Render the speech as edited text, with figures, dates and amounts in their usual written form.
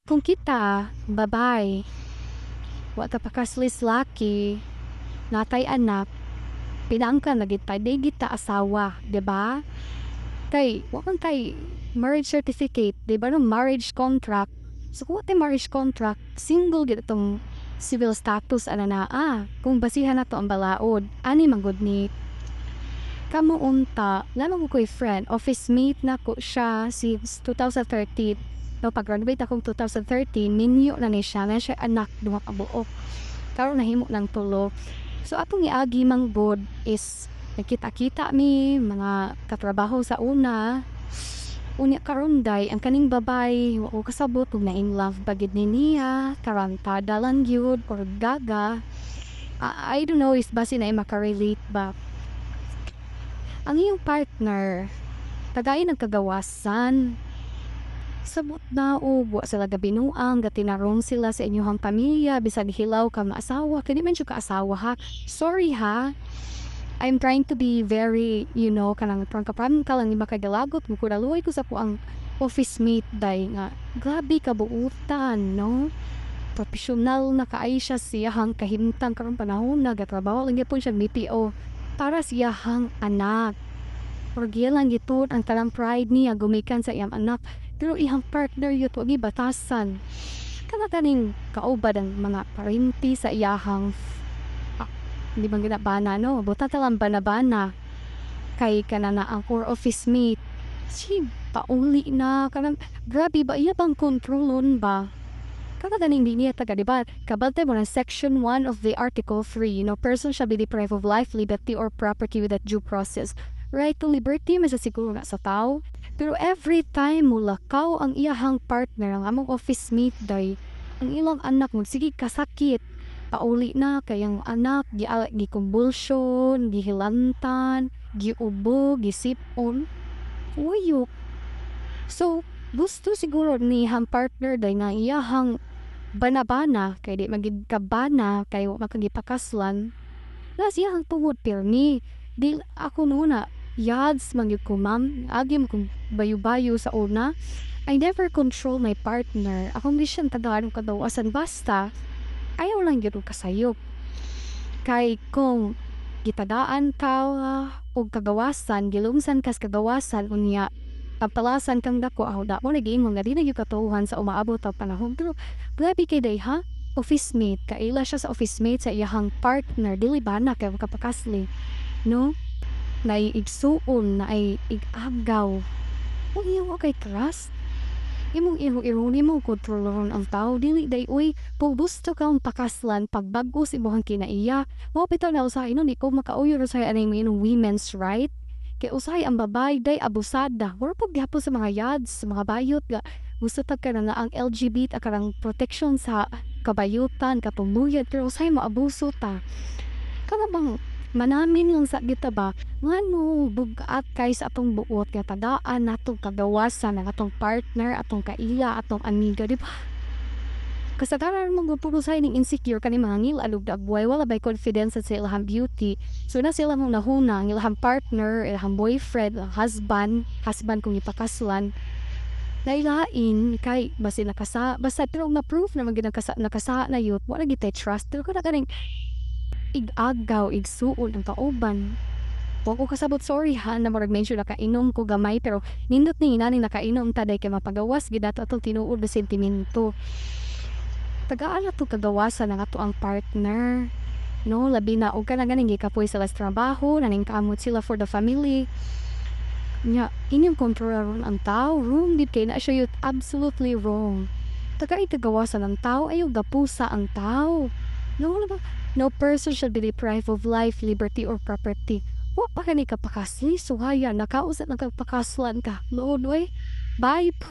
Kung kita, babay, wa ta pakaslis laki, natay anak, pinangka na kita, di kita asawa, di ba? Kay, wa man tay marriage certificate, di ba no marriage contract. So kung tay marriage contract, single gid itong civil status ana naa. Kung basihan na to ang balaod, ani manggod ni kamo unta, lamang ko ko'y friend, office mate na ko siya since 2013. No, pag-graduate akong 2013, minyo na ni siya, na siya anak, duha ka buok. Karon nahimo ng tulo. So, atong iagi manggod is, nakita-kita mi, mga katrabaho sa una, unya karunday, ang kaning babay, wako kasabot, kung na-in love bagid ni niya, karantada lang yun, or gaga. I don't know, is basi na makarelate ba? Ang iyong partner, tagay ng kagawasan, sabot na o buwa sila gabinuang, gatinarong sila sa inyong pamilya, bisag hilaw ka maasawa, kani man siya ka asawa ha. Sorry ha, I'm trying to be very, kanang prangka-prangka lang, iba kagalagot, mukuraluay ko sa po ang office mate day nga, grabe kabuutan, no? Professional na kaay siya hang kahimtang karong panahon na gatrabaho lang po siya BPO para siyahang anak. Porgi lang gitun ang talang pride niya gumikan sa iyang anak. Pero iyang partner yun, wag batasan. Kanakaning kaubad ang mga parinti sa iyahang hindi bang ginabana, no? Buta talang banabana. Kay kanana ang core office mate. Si pauli na. Kanang, grabe ba? Iya bang kontrolon ba? Kakaganing di niya taga, diba? Kabalte mo ng Section 1 of the Article 3, person shall be deprived of life, liberty, or property without due process. Right to liberty, may siguro na sa tao. Pero every time mulakaw ang iyahang partner, ang among office mate day, ang ilang anak mo, sige kasakit. Pauli na, kayang anak, gi-convulsion, gihilantan, giubo, gisipon. Uyok. So, gusto siguro ni hang partner day nga iyahang banabana kay di magid kabana kay wa makagipakaslan na siya ang tungod pirmi di ako nuna yads mangyud ko ma'am agi mo kung bayu-bayo sa una. I never control my partner, akong di siyang tadaan kadawasan basta ayaw lang gyud kasayop kay kung gitadaan ka og kagawasan gilumsan kas kagawasan unya kapalasan kang dako da mo nagiingon nga di na gyud katuhan sa umaabot ang panahon. Pero grabe kay day ha, office mate kaila siya sa office mate sa iyahang partner dili ba na kay kapakasli, no? Na igsuon na ay igagaw o iyo kay trust imong iho-ironi mo kontrolon ang tao dili day uy kung gusto kang pakaslan pagbago si imong kinaiya mo bitaw na usahay no di ko makauyo sa aning women's right. Kay usahay ang babay day abusada. Wala pag gihapon sa mga yads, sa mga bayot nga gusto tag ka na nga ang LGBT akarang protection sa kabayutan, katuluyad pero usahay mo abuso ta. Kana bang manamin lang sa kita ba ngano bugat kay sa atong buot nga tagaan natong kagawasan ng atong partner, atong kaila, atong amiga, di ba? Kasagaran mo puro sa ining insecure kani mga ngil alug dagway wala bay confidence sa ilahang beauty. So na sila mong nahuna ang ilahang partner, ilahang boyfriend, husband kung ipakaslan nailain kay basta basta pero na proof na nakasa na yut wala gitay trust pero kada kaning igagaw igsuon ang kauban. Wa ko kasabot sorry ha na murag mention nakainom ko gamay pero nindot ni inani nakainom taday kay mapagawas gid ato atong tinuod na sentimento. Tagaan na to kagawasan ng ato ang partner, no? Labi na og ka na ganing gikapoy sila sa trabaho naning kamot sila for the family nya inyong kontrolon ang tao wrong did kay na siya yut absolutely wrong. Tagaan kagawasan ng tao ayaw gapusa ang tao, no person shall be deprived of life, liberty, or property. Wa pa ka ni kapakasli suhaya nakausap ng kapakaslan ka Lord way bye.